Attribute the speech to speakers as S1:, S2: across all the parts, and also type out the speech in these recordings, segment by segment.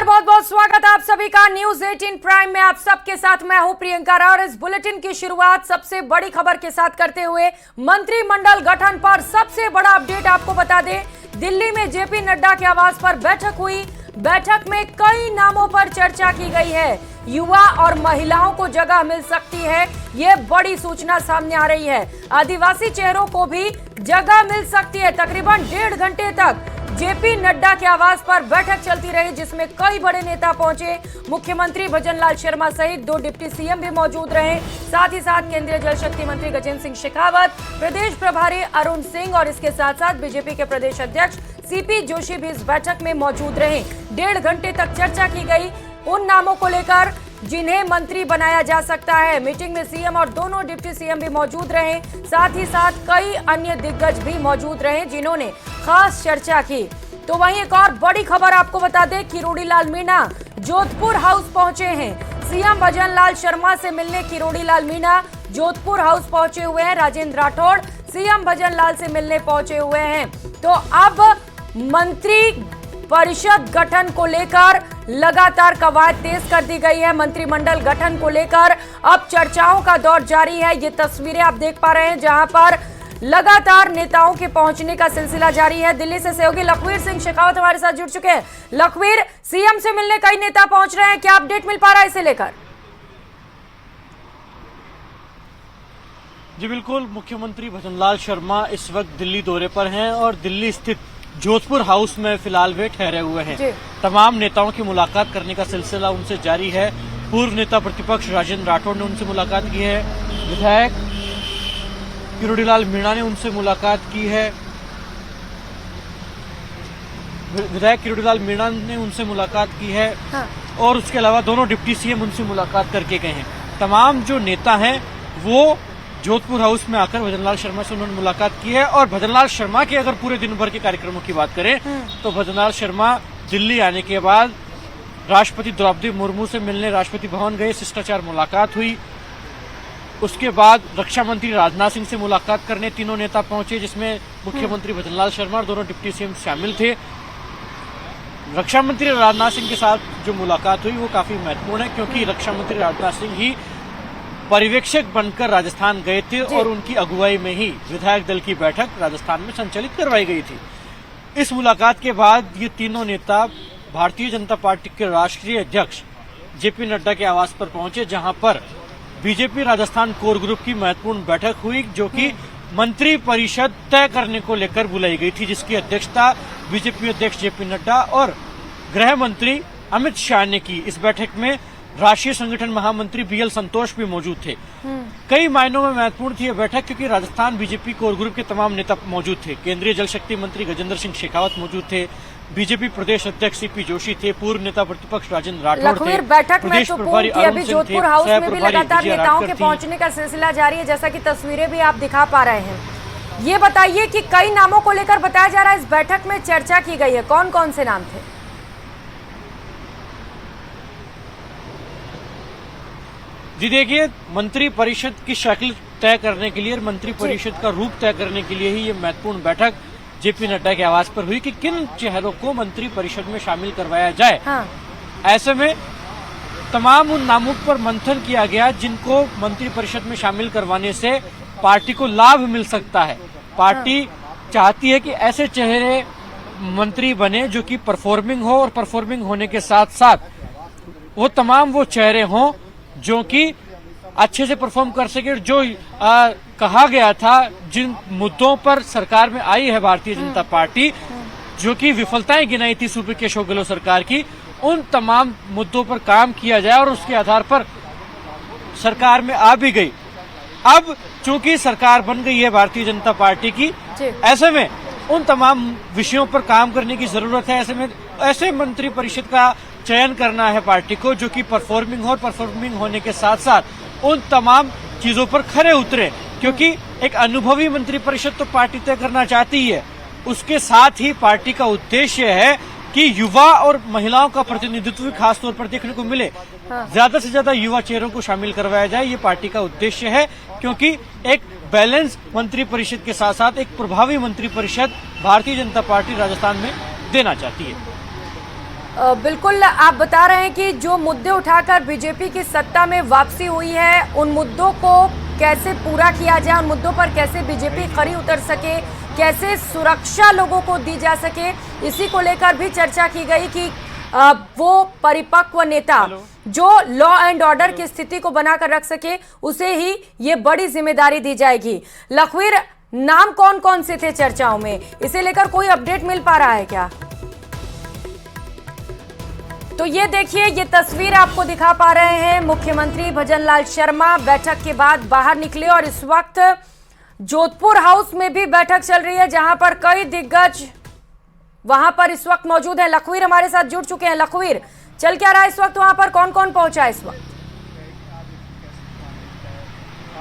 S1: नमस्कार, बहुत बहुत स्वागत आप सभी का न्यूज 18 प्राइम में। आप सबके साथ मैं हूं प्रियंका राव और इस बुलेटिन की शुरुआत सबसे बड़ी खबर के साथ करते हुए मंत्रिमंडल गठन पर सबसे बड़ा अपडेट आपको बता दें। दिल्ली में जेपी नड्डा के आवास पर बैठक हुई। बैठक में कई नामों पर चर्चा की गई है। युवा और महिलाओं को जगह मिल सकती है, ये बड़ी सूचना सामने आ रही है। आदिवासी चेहरों को भी जगह मिल सकती है। तकरीबन 1.5 घंटे तक जेपी नड्डा के आवास पर बैठक चलती रही, जिसमें कई बड़े नेता पहुंचे। मुख्यमंत्री भजनलाल शर्मा सहित 2 डिप्टी सीएम भी मौजूद रहे। साथ ही साथ केंद्रीय जल शक्ति मंत्री गजेंद्र सिंह शेखावत, प्रदेश प्रभारी अरुण सिंह और इसके साथ साथ बीजेपी के प्रदेश अध्यक्ष सीपी जोशी भी इस बैठक में मौजूद रहे। 1.5 घंटे तक चर्चा की गई उन नामों को लेकर जिन्हें मंत्री बनाया जा सकता है। मीटिंग में सीएम और दोनों डिप्टी सीएम भी मौजूद रहे। साथ ही साथ कई अन्य दिग्गज भी मौजूद रहे जिन्होंने खास चर्चा की। तो वहीं एक और बड़ी खबर आपको बता दें, किरोड़ीलाल मीणा जोधपुर हाउस पहुंचे हैं। सीएम भजनलाल शर्मा से मिलने किरोड़ीलाल मीणा जोधपुर हाउस पहुंचे हुए हैं। राजेंद्र राठौड़ सीएम भजनलाल से मिलने पहुंचे हुए हैं। तो अब मंत्री परिषद गठन को लेकर लगातार कवायद तेज कर दी गई है। मंत्रिमंडल गठन को लेकर अब चर्चाओं का दौर जारी है। ये तस्वीरें आप देख पा रहे हैं जहां पर लगातार नेताओं के पहुंचने का सिलसिला जारी है। दिल्ली से सहयोगी लखवीर सिंह शेखावत हमारे साथ जुड़ चुके हैं। लखवीर, सीएम से मिलने कई नेता पहुंच रहे हैं, क्या अपडेट मिल पा रहा है इसे लेकर?
S2: जी बिल्कुल, मुख्यमंत्री भजनलाल शर्मा इस वक्त दिल्ली दौरे पर हैं और दिल्ली स्थित जोधपुर हाउस में फिलहाल वे ठहरे हुए हैं। तमाम नेताओं की मुलाकात करने का सिलसिला उनसे जारी है। पूर्व नेता प्रतिपक्ष राजेंद्र राठौड़ ने उनसे मुलाकात की है। विधायक किरोड़ीलाल मीणा ने उनसे मुलाकात की है। विधायक किरोड़ीलाल मीणा ने उनसे मुलाकात की है। हाँ। और उसके अलावा दोनों डिप्टी सीएम उनसे मुलाकात करके गए हैं। तमाम जो नेता हैं वो जोधपुर हाउस में आकर भजनलाल शर्मा से उन्होंने मुलाकात की है। और भजनलाल शर्मा के अगर पूरे दिन भर के कार्यक्रमों की बात करें तो भजनलाल शर्मा दिल्ली आने के बाद राष्ट्रपति द्रौपदी मुर्मू से मिलने राष्ट्रपति भवन गए, शिष्टाचार मुलाकात हुई। उसके बाद रक्षा मंत्री राजनाथ सिंह से मुलाकात करने तीनों नेता पहुंचे, जिसमें मुख्यमंत्री भजनलाल शर्मा और दोनों डिप्टी सीएम शामिल थे। रक्षा मंत्री राजनाथ सिंह के साथ जो मुलाकात हुई वो काफी महत्वपूर्ण है, क्योंकि रक्षा मंत्री राजनाथ सिंह ही पर्यवेक्षक बनकर राजस्थान गए थे और उनकी अगुवाई में ही विधायक दल की बैठक राजस्थान में संचालित करवाई गई थी। इस मुलाकात के बाद ये तीनों नेता भारतीय जनता पार्टी के राष्ट्रीय अध्यक्ष जेपी नड्डा के आवास पर पहुंचे, जहां पर बीजेपी राजस्थान कोर ग्रुप की महत्वपूर्ण बैठक हुई, जो कि मंत्री परिषद तय करने को लेकर बुलाई गई थी, जिसकी अध्यक्षता बीजेपी अध्यक्ष जेपी नड्डा और गृह मंत्री अमित शाह ने की। इस बैठक में राष्ट्रीय संगठन महामंत्री बीएल संतोष भी मौजूद थे। कई मायनों में महत्वपूर्ण थी यह बैठक, क्योंकि राजस्थान बीजेपी कोर ग्रुप के तमाम नेता मौजूद थे। केंद्रीय जल शक्ति मंत्री गजेंद्र सिंह शेखावत मौजूद थे, बीजेपी प्रदेश अध्यक्ष सीपी जोशी थे, पूर्व नेता प्रतिपक्ष राजेंद्र राठौड़ थे,
S1: बैठक में तो पूरी अभी जोधपुर हाउस में भी लगातार नेताओं के पहुंचने का सिलसिला जारी है, जैसा कि तस्वीरें भी आप दिखा पा रहे हैं। ये बताइए कि कई नामों को लेकर बताया जा रहा है इस बैठक में चर्चा की गई है, कौन कौन से नाम थे?
S2: जी देखिए, मंत्री परिषद की शक्ल तय करने के लिए और मंत्री परिषद का रूप तय करने के लिए ही ये महत्वपूर्ण बैठक जेपी नड्डा के आवास पर हुई कि किन चेहरों को मंत्री परिषद में शामिल करवाया जाए। हाँ। ऐसे में तमाम उन नामों पर मंथन किया गया जिनको मंत्री परिषद में शामिल करवाने से पार्टी को लाभ मिल सकता है। पार्टी चाहती है कि ऐसे चेहरे मंत्री बने जो कि परफॉर्मिंग हो, और परफॉर्मिंग होने के साथ साथ वो तमाम वो चेहरे हों जो कि अच्छे से परफॉर्म कर सके। जो कहा गया था, जिन मुद्दों पर सरकार में आई है भारतीय जनता पार्टी, जो कि विफलताएं गिनाई थी सूबे के अशोक गहलोत सरकार की, उन तमाम मुद्दों पर काम किया जाए और उसके आधार पर सरकार में आ भी गई। अब चूंकि सरकार बन गई है भारतीय जनता पार्टी की, ऐसे में उन तमाम विषयों पर काम करने की जरूरत है। ऐसे में ऐसे मंत्री परिषद का चयन करना है पार्टी को जो कि परफॉर्मिंग हो, और परफॉर्मिंग होने के साथ साथ उन तमाम चीजों पर खरे उतरे, क्योंकि एक अनुभवी मंत्री परिषद तो पार्टी तय करना चाहती है। उसके साथ ही पार्टी का उद्देश्य है कि युवा और महिलाओं का प्रतिनिधित्व खासतौर पर देखने को मिले। ज्यादा से ज्यादा युवा चेहरों को शामिल करवाया जाए, ये पार्टी का उद्देश्य है, क्योंकि एक बैलेंस मंत्री परिषद के साथ साथ एक प्रभावी मंत्री परिषद भारतीय जनता पार्टी राजस्थान में देना चाहती है।
S1: बिल्कुल, आप बता रहे हैं कि जो मुद्दे उठाकर बीजेपी की सत्ता में वापसी हुई है, उन मुद्दों को कैसे पूरा किया जाए, उन मुद्दों पर कैसे बीजेपी खरी उतर सके, कैसे सुरक्षा लोगों को दी जा सके, इसी को लेकर भी चर्चा की गई कि वो परिपक्व नेता जो लॉ एंड ऑर्डर की स्थिति को बनाकर रख सके, उसे ही ये बड़ी जिम्मेदारी दी जाएगी। लखवीर, नाम कौन कौन से थे चर्चाओं में, इसे लेकर कोई अपडेट मिल पा रहा है क्या? तो ये देखिए, ये तस्वीर आपको दिखा पा रहे हैं, मुख्यमंत्री भजनलाल शर्मा बैठक के बाद बाहर निकले और इस वक्त जोधपुर हाउस में भी बैठक चल रही है, जहां पर कई दिग्गज वहां पर इस वक्त मौजूद है। लखवीर हमारे साथ जुड़ चुके हैं। लखवीर, चल क्या रहा है इस वक्त वहां पर, कौन कौन पहुंचा है इस वक्त?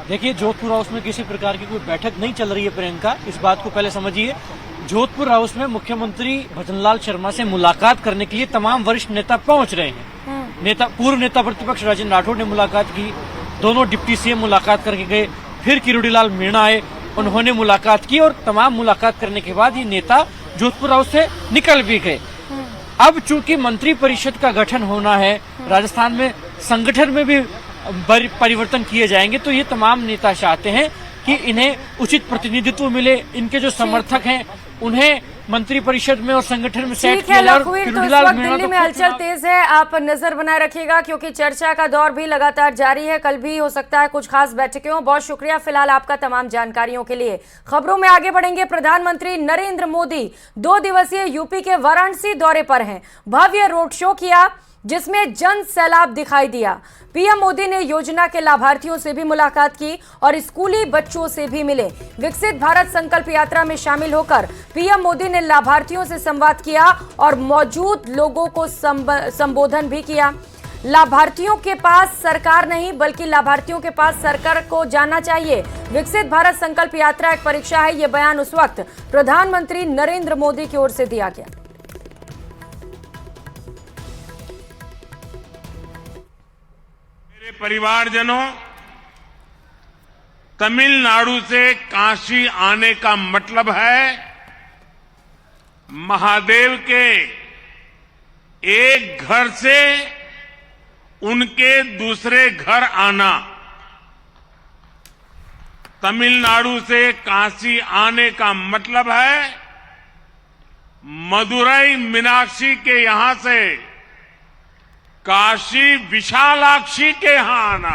S2: देखिए, जोधपुर हाउस में किसी प्रकार की कोई बैठक नहीं चल रही है प्रियंका, इस बात को पहले समझिए। जोधपुर हाउस में मुख्यमंत्री भजनलाल शर्मा से मुलाकात करने के लिए तमाम वरिष्ठ नेता पहुंच रहे हैं। पूर्व नेता प्रतिपक्ष राजेंद्र राठौड़ ने मुलाकात की, दोनों डिप्टी सीएम मुलाकात करके गए, फिर किरोड़ीलाल मीणा आए, उन्होंने मुलाकात की और तमाम मुलाकात करने के बाद ये नेता जोधपुर हाउस से निकल भी गए। अब चूंकि मंत्री परिषद का गठन होना है, राजस्थान में संगठन में भी परिवर्तन किए जाएंगे, तो ये तमाम नेता चाहते हैं कि इन्हें उचित प्रतिनिधित्व मिले, इनके जो समर्थक हैं उन्हें मंत्री परिषद में और संगठन में सेट किया जाए।
S1: तो इस वक्त दिल्ली में हलचल तेज है, आप नजर बनाए रखिएगा क्योंकि चर्चा का दौर भी लगातार जारी है। कल भी हो सकता है कुछ खास बैठकें हों। बहुत शुक्रिया फिलहाल आपका तमाम जानकारियों के लिए। खबरों में आगे बढ़ेंगे। प्रधानमंत्री नरेंद्र मोदी 2 दिवसीय यूपी के वाराणसी दौरे पर हैं। भव्य रोड शो किया जिसमें जन सैलाब दिखाई दिया। पीएम मोदी ने योजना के लाभार्थियों से भी मुलाकात की और स्कूली बच्चों से भी मिले। विकसित भारत संकल्प यात्रा में शामिल होकर पीएम मोदी ने लाभार्थियों से संवाद किया और मौजूद लोगों को संबोधन भी किया। लाभार्थियों के पास सरकार नहीं बल्कि लाभार्थियों के पास सरकार को जाना चाहिए। विकसित भारत संकल्प यात्रा एक परीक्षा है, ये बयान उस वक्त प्रधानमंत्री नरेंद्र मोदी की ओर से दिया गया।
S3: परिवारजनों, तमिलनाडु से काशी आने का मतलब है महादेव के एक घर से उनके दूसरे घर आना। तमिलनाडु से काशी आने का मतलब है मदुरई मीनाक्षी के यहां से काशी विशालाक्षी के यहां आना।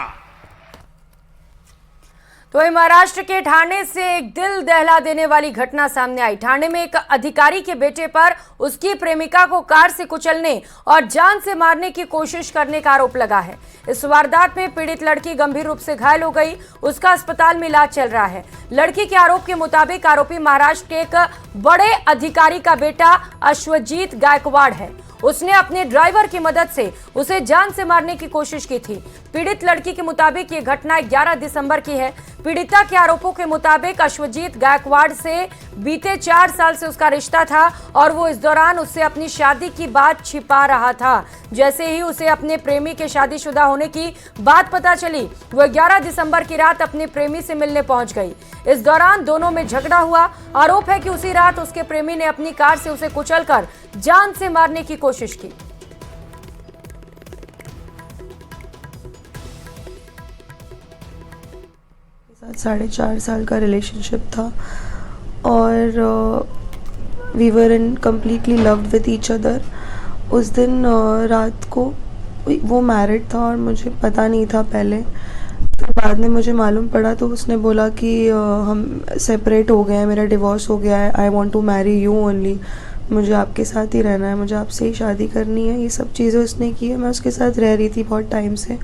S1: तो महाराष्ट्र के ठाणे से एक दिल दहला देने वाली घटना सामने आई। ठाणे में एक अधिकारी के बेटे पर उसकी प्रेमिका को कार से कुचलने और जान से मारने की कोशिश करने का आरोप लगा है। इस वारदात में पीड़ित लड़की गंभीर रूप से घायल हो गई, उसका अस्पताल में इलाज चल रहा है। लड़की के आरोप के मुताबिक आरोपी महाराष्ट्र के एक बड़े अधिकारी का बेटा अश्वजीत गायकवाड़ है। उसने अपने ड्राइवर की मदद से उसे जान से मारने की कोशिश की थी। पीड़ित लड़की के मुताबिक ये घटना 11 दिसंबर की है। पीड़िता के आरोपों के मुताबिक अश्वजीत गायकवाड़ से बीते 4 साल से उसका रिश्ता था और वो इस दौरान उससे अपनी शादी की बात छिपा रहा था। जैसे ही उसे अपने प्रेमी के शादीशुदा होने की बात पता चली, वो 11 दिसंबर की रात अपने प्रेमी से मिलने पहुंच गई। इस दौरान दोनों में झगड़ा हुआ। आरोप है कि उसी रात उसके प्रेमी ने अपनी कार से उसे कुचलकर जान से मारने की कोशिश की।
S4: साढ़े 4 साल का रिलेशनशिप था और we were in completely loved with each other. उस दिन रात को वो मैरिड था और मुझे पता नहीं था पहले, तो बाद में मुझे मालूम पड़ा। तो उसने बोला कि हम सेपरेट हो गए हैं, मेरा डिवोर्स हो गया है, I want to marry you only, मुझे आपके साथ ही रहना है, मुझे आपसे ही शादी करनी है। ये सब चीज़ें उसने की है। मैं उसके साथ रह रही थी बहुत टाइम से,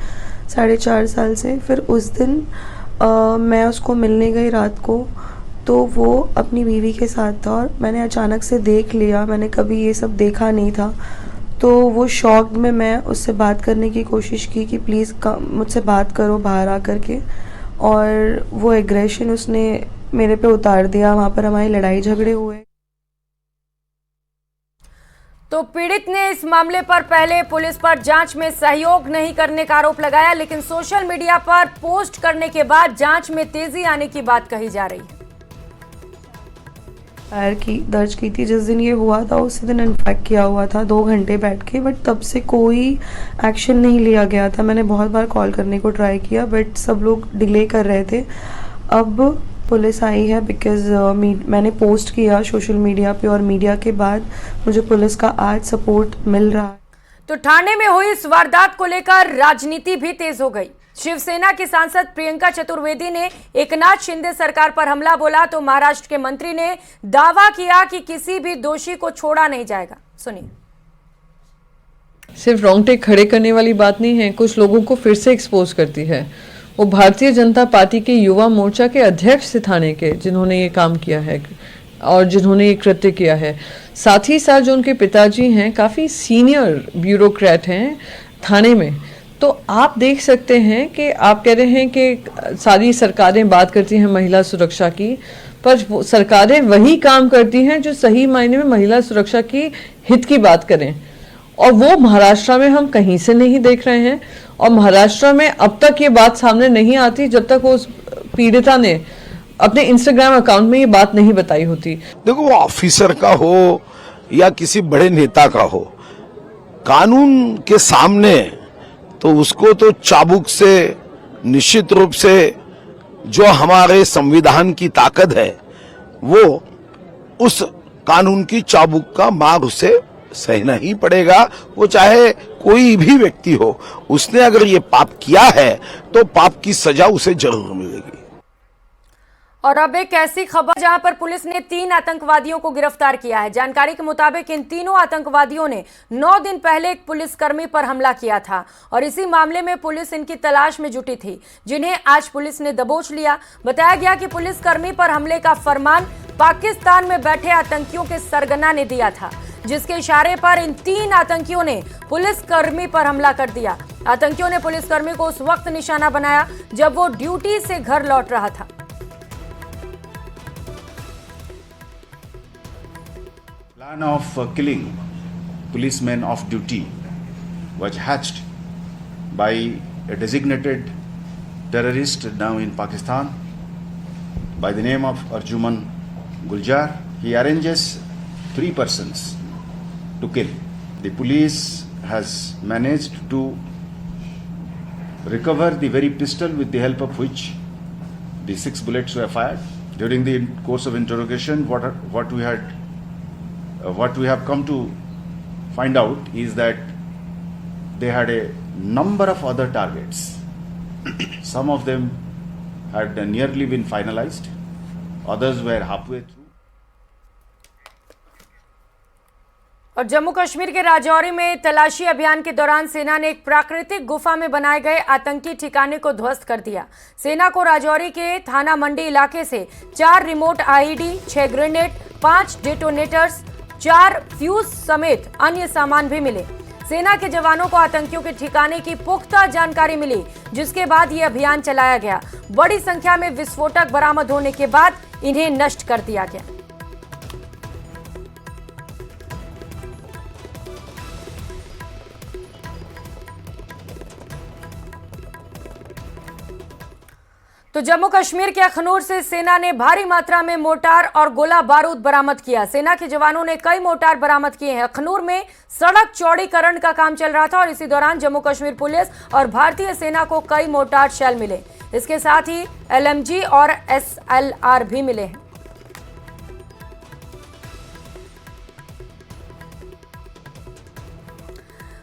S4: 4.5 साल से। फिर उस दिन मैं उसको मिलने गई रात को, तो वो अपनी बीवी के साथ था और मैंने अचानक से देख लिया, मैंने कभी ये सब देखा नहीं था। तो वो शॉक्ड में मैं उससे बात करने की कोशिश की कि प्लीज़ मुझसे बात करो बाहर आकर के, और वो एग्रेशन उसने मेरे पे उतार दिया। वहाँ पर हमारी लड़ाई झगड़े हुए।
S1: तो पीड़ित ने इस मामले पर पहले पुलिस पर जांच में सहयोग नहीं करने का आरोप लगाया, लेकिन सोशल मीडिया पर पोस्ट करने के बाद जांच में तेजी आने की बात कही जा रही है।
S4: दर्ज की थी। जिस दिन ये हुआ था उसी दिन इन्फेक्ट किया हुआ था 2 घंटे बैठ के, बट तब से कोई एक्शन नहीं लिया गया था। मैंने बहुत बार कॉल करने को ट्राई किया बट सब लोग डिले कर रहे थे। अब पुलिस आई है बिकॉज मैंने पोस्ट किया सोशल मीडिया पे और मीडिया के बाद मुझे पुलिस का आज सपोर्ट मिल रहा है।
S1: तो ठाणे में हुई इस वारदात को लेकर राजनीति भी तेज हो गई। शिवसेना की सांसद प्रियंका चतुर्वेदी ने एकनाथ शिंदे सरकार पर हमला बोला तो महाराष्ट्र के मंत्री ने दावा किया कि किसी भी दोषी को छोड़ा नहीं जाएगा। सुनिए।
S5: सिर्फ रोंगटे खड़े करने वाली बात नहीं है, कुछ लोगों को फिर से एक्सपोज करती है। वो भारतीय जनता पार्टी के युवा मोर्चा के अध्यक्ष थे थाने के, जिन्होंने ये काम किया है और जिन्होंने ये कृत्य किया है। साथ ही साथ जो उनके पिताजी हैं काफ़ी सीनियर ब्यूरोक्रेट हैं थाने में। तो आप देख सकते हैं कि आप कह रहे हैं कि सारी सरकारें बात करती हैं महिला सुरक्षा की, पर सरकारें वही काम करती हैं जो सही मायने में महिला सुरक्षा की हित की बात करें, और वो महाराष्ट्र में हम कहीं से नहीं देख रहे हैं। और महाराष्ट्र में अब तक ये बात सामने नहीं आती जब तक उस पीड़िता ने अपने इंस्टाग्राम अकाउंट में ये बात नहीं बताई होती।
S6: देखो, वो ऑफिसर का हो या किसी बड़े नेता का हो, कानून के सामने तो उसको तो चाबुक से, निश्चित रूप से जो हमारे संविधान की ताकत है वो उस कानून की चाबुक का मार उसे सहना ही पड़ेगा। वो चाहे कोई भी व्यक्ति हो, उसने अगर ये पाप किया है तो पाप की सजा उसे जरूर मिलेगी।
S1: और अब एक ऐसी खबर जहां पर पुलिस ने 3 आतंकवादियों को गिरफ्तार किया है। जानकारी के मुताबिक इन तीनों आतंकवादियों ने 9 दिन पहले एक पुलिसकर्मी पर हमला किया था और इसी मामले में पुलिस इनकी तलाश में जुटी थी, जिन्हें आज पुलिस ने दबोच लिया। बताया गया कि पुलिसकर्मी पर हमले का फरमान पाकिस्तान में बैठे आतंकियों के सरगना ने दिया था, जिसके इशारे पर इन 3 आतंकियों ने पुलिसकर्मी पर हमला कर दिया। आतंकियों ने पुलिसकर्मी को उस वक्त निशाना बनाया जब वो ड्यूटी से घर लौट रहा था।
S7: Plan of killing policemen off duty was hatched by a designated terrorist now in Pakistan by the name of Arjuman Guljar. He arranges 3 persons to kill. The police has managed to recover the very pistol with the help of which the 6 bullets were fired. During the course of interrogation, what we have come to find out is that they had a number of other targets. Some of them had nearly been finalized, others were halfway through.
S1: और जम्मू कश्मीर के राजौरी में तलाशी अभियान के दौरान सेना ने एक प्राकृतिक गुफा में बनाए गए आतंकी ठिकाने को ध्वस्त कर दिया। सेना को राजौरी के थाना मंडी इलाके से 4 remote IED, 6 grenade, 5 detonators, 4 fuse समेत अन्य सामान भी मिले। सेना के जवानों को आतंकियों के ठिकाने की पुख्ता जानकारी मिली, जिसके बाद ये अभियान चलाया गया। बड़ी संख्या में विस्फोटक बरामद होने के बाद इन्हें नष्ट कर दिया गया। तो जम्मू कश्मीर के अखनूर से सेना ने भारी मात्रा में मोर्टार और गोला बारूद बरामद किया। सेना के जवानों ने कई मोर्टार बरामद किए हैं। अखनूर में सड़क चौड़ीकरण का काम चल रहा था और इसी दौरान जम्मू कश्मीर पुलिस और भारतीय सेना को कई मोर्टार शेल मिले। इसके साथ ही एलएमजी और एसएलआर भी मिले हैं।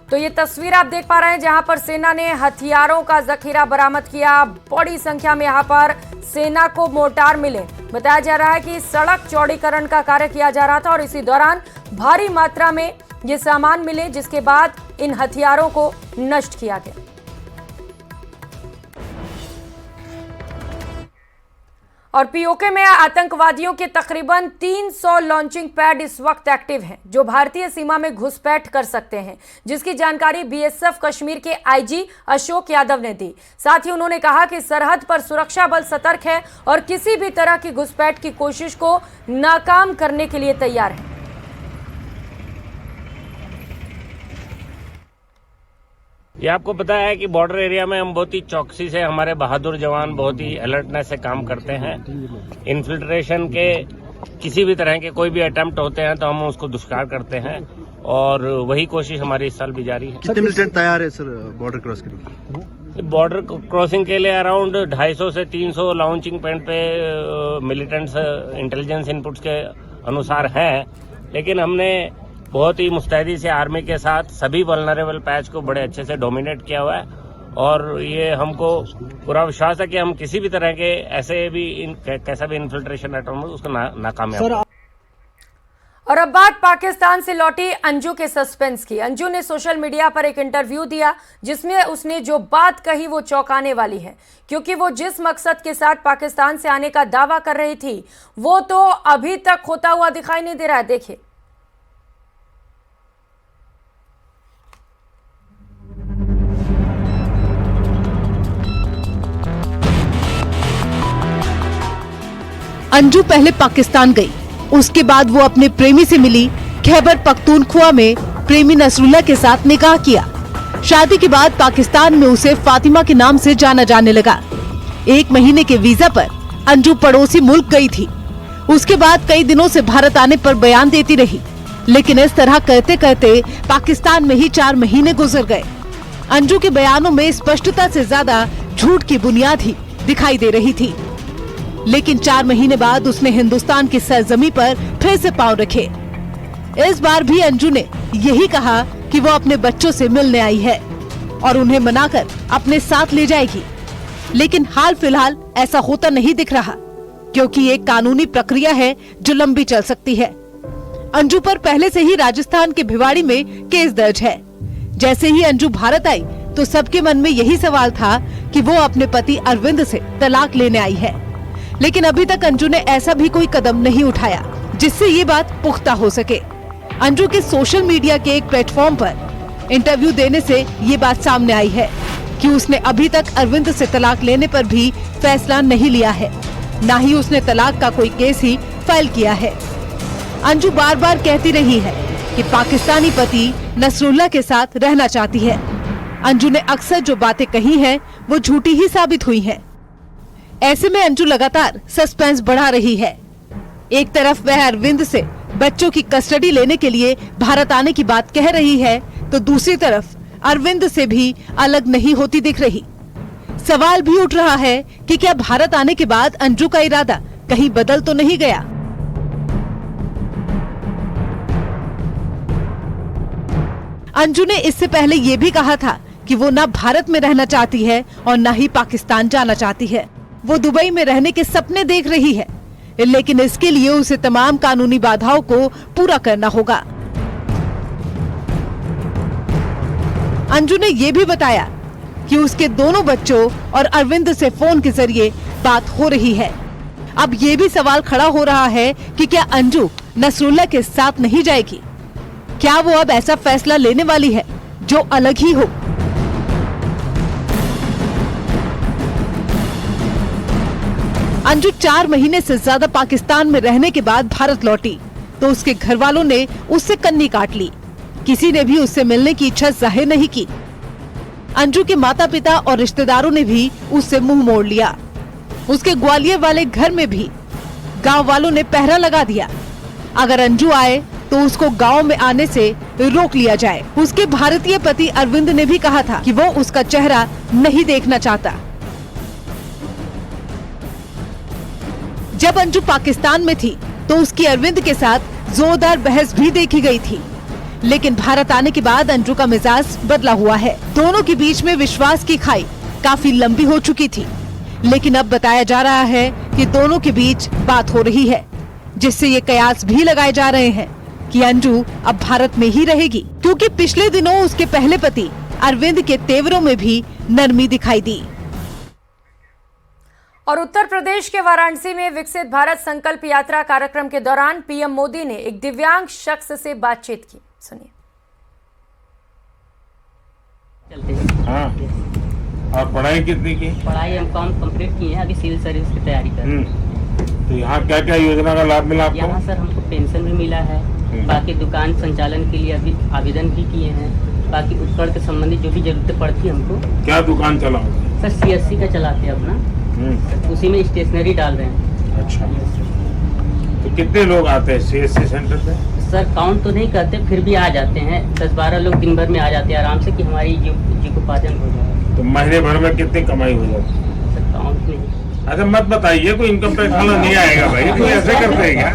S1: तो ये तस्वीर आप देख पा रहे हैं जहां पर सेना ने हथियारों का जखीरा बरामद किया। बड़ी संख्या में यहां पर सेना को मोर्टार मिले। बताया जा रहा है कि सड़क चौड़ीकरण का कार्य किया जा रहा था और इसी दौरान भारी मात्रा में ये सामान मिले, जिसके बाद इन हथियारों को नष्ट किया गया। और पीओके में आतंकवादियों के तकरीबन 300 लॉन्चिंग पैड इस वक्त एक्टिव हैं, जो भारतीय सीमा में घुसपैठ कर सकते हैं, जिसकी जानकारी बीएसएफ कश्मीर के आईजी अशोक यादव ने दी। साथ ही उन्होंने कहा कि सरहद पर सुरक्षा बल सतर्क है और किसी भी तरह की घुसपैठ की कोशिश को नाकाम करने के लिए तैयार है।
S8: ये आपको पता है कि बॉर्डर एरिया में हम बहुत ही चौकसी से, हमारे बहादुर जवान बहुत ही अलर्टनेस से काम करते हैं। इन्फिल्ट्रेशन के किसी भी तरह के कोई भी अटेम्प्ट होते हैं तो हम उसको दुष्कार करते हैं और वही कोशिश हमारी इस साल भी जारी है।
S9: कितने मिलिटेंट तैयार है सर बॉर्डर क्रॉस के लिए?
S8: बॉर्डर क्रॉसिंग के लिए अराउंड 250 से 300 लॉन्चिंग पॉइंट पे मिलिटेंट्स इंटेलिजेंस इनपुट्स के अनुसार हैं, लेकिन हमने बहुत ही मुस्तैदी से आर्मी के साथ सभी वल्नरेबल पैच को बड़े अच्छे से डोमिनेट किया हुआ है और ये हमको पूरा विश्वास है कि हम किसी भी तरह के ऐसे भी कैसा भी इन्फिल्ट्रेशन अटैम्प्ट उसको नाकामयाब।
S1: और अब बात पाकिस्तान से लौटी अंजू के सस्पेंस की। अंजू ने सोशल मीडिया पर एक इंटरव्यू दिया जिसमें उसने जो बात कही वो चौंकाने वाली है, क्योंकि वो जिस मकसद के साथ पाकिस्तान से आने का दावा कर रही थी वो तो अभी तक होता हुआ दिखाई नहीं दे रहा है। देखिए।
S10: अंजू पहले पाकिस्तान गई, उसके बाद वो अपने प्रेमी से मिली। खैबर पख्तूनख्वा में प्रेमी नसरुल्लाह के साथ निकाह किया। शादी के बाद पाकिस्तान में उसे फातिमा के नाम से जाना जाने लगा। 1 महीने के वीजा पर अंजू पड़ोसी मुल्क गई थी। उसके बाद कई दिनों से भारत आने पर बयान देती रही, लेकिन इस तरह करते करते पाकिस्तान में ही 4 महीने गुजर गए। अंजू के बयानों में स्पष्टता से ज्यादा झूठ की बुनियाद ही दिखाई दे रही थी। लेकिन 4 महीने बाद उसने हिंदुस्तान की सरजमी पर फिर से पांव रखे। इस बार भी अंजू ने यही कहा कि वो अपने बच्चों से मिलने आई है और उन्हें मनाकर अपने साथ ले जाएगी। लेकिन हाल फिलहाल ऐसा होता नहीं दिख रहा, क्योंकि एक कानूनी प्रक्रिया है जो लंबी चल सकती है। अंजू पर पहले से ही राजस्थान के भिवाड़ी में केस दर्ज है। जैसे ही अंजू भारत आई तो सबके मन में यही सवाल था कि वो अपने पति अरविंद से तलाक लेने आई है, लेकिन अभी तक अंजू ने ऐसा भी कोई कदम नहीं उठाया जिससे ये बात पुख्ता हो सके। अंजू के सोशल मीडिया के एक प्लेटफॉर्म पर इंटरव्यू देने से ये बात सामने आई है कि उसने अभी तक अरविंद से तलाक लेने पर भी फैसला नहीं लिया है, न ही उसने तलाक का कोई केस ही फाइल किया है। अंजू बार बार कहती रही है कि पाकिस्तानी पति नसरुल्लाह के साथ रहना चाहती है। अंजू ने अक्सर जो बातें कही हैं वो झूठी ही साबित हुई हैं। ऐसे में अंजू लगातार सस्पेंस बढ़ा रही है। एक तरफ वह अरविंद से बच्चों की कस्टडी लेने के लिए भारत आने की बात कह रही है, तो दूसरी तरफ अरविंद से भी अलग नहीं होती दिख रही। सवाल भी उठ रहा है कि क्या भारत आने के बाद अंजू का इरादा कहीं बदल तो नहीं गया। अंजू ने इससे पहले ये भी कहा था कि वो न भारत में रहना चाहती है और न ही पाकिस्तान जाना चाहती है। वो दुबई में रहने के सपने देख रही है, लेकिन इसके लिए उसे तमाम कानूनी बाधाओं को पूरा करना होगा। अंजू ने ये भी बताया कि उसके दोनों बच्चों और अरविंद से फोन के जरिए बात हो रही है। अब ये भी सवाल खड़ा हो रहा है कि क्या अंजू नसरुल्लाह के साथ नहीं जाएगी? क्या वो अब ऐसा फैसला लेने वाली है जो अलग ही हो? अंजू 4 महीने से ज्यादा पाकिस्तान में रहने के बाद भारत लौटी तो उसके घर वालों ने उससे कन्नी काट ली। किसी ने भी उससे मिलने की इच्छा जाहिर नहीं की। अंजू के माता पिता और रिश्तेदारों ने भी उससे मुंह मोड़ लिया। उसके ग्वालियर वाले घर में भी गांव वालों ने पहरा लगा दिया। अगर अंजू आए तो उसको गांव में आने से रोक लिया जाए। उसके भारतीय पति अरविंद ने भी कहा था कि वो उसका चेहरा नहीं देखना चाहता। जब अंजू पाकिस्तान में थी तो उसकी अरविंद के साथ जोरदार बहस भी देखी गई थी, लेकिन भारत आने के बाद अंजू का मिजाज बदला हुआ है। दोनों के बीच में विश्वास की खाई काफी लंबी हो चुकी थी, लेकिन अब बताया जा रहा है कि दोनों के बीच बात हो रही है, जिससे ये कयास भी लगाए जा रहे हैं कि अंजू अब भारत में ही रहेगी, क्योंकि पिछले दिनों उसके पहले पति अरविंद के तेवरों में भी नरमी दिखाई दी।
S1: और उत्तर प्रदेश के वाराणसी में विकसित भारत संकल्प यात्रा कार्यक्रम के दौरान पीएम मोदी ने एक दिव्यांग शख्स से बातचीत की। सुनिए।
S3: हाँ। और पढ़ाई कितनी की?
S11: पढ़ाई हम कंप्लीट की है, अभी सिविल सर्विस की तैयारी कर रहे हैं।
S3: तो यहाँ क्या क्या योजना का लाभ मिला आपको?
S11: यहाँ सर हमको पेंशन भी मिला है, बाकी दुकान संचालन के लिए अभी आवेदन भी किए हैं, बाकी उपकरण के संबंधित जो भी जरूरतें पड़ती है हमको।
S3: क्या दुकान चलाओ?
S11: सर CSC का चलाते हैं अपना, उसी में स्टेशनरी डाल रहे हैं।
S3: अच्छा। तो कितने लोग आते हैं सीएससी सेंटर पे?
S11: सर काउंट तो नहीं करते, फिर भी आ जाते हैं 10-12 लोग दिन भर में आ जाते हैं आराम से, कि हमारी जीविकोपार्जन हो जाए।
S3: तो महीने भर में कितनी कमाई हो जाती है?
S11: सर काउंट नहीं।
S3: अच्छा मत बताइए, कोई इनकम टैक्स वाला नहीं आएगा भाई, कोई ऐसे करते हैं क्या?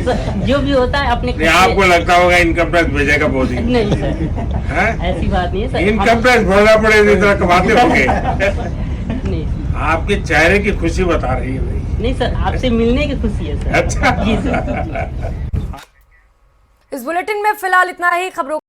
S11: सर जो भी होता है अपने
S3: नहीं, आपको लगता होगा इनकम टैक्स भेजेगा मोदी?
S11: नहीं सर,
S3: हैं?
S11: ऐसी बात नहीं है सर।
S3: इनकम टैक्स भरना पड़े इस तरह कमाते होंगे।
S11: नहीं
S3: आपके चेहरे की खुशी बता रही है भाई।
S11: नहीं सर, आपसे मिलने की खुशी है सर।
S3: अच्छा
S11: जी सर।
S1: इस बुलेटिन में फिलहाल इतना ही। खबरों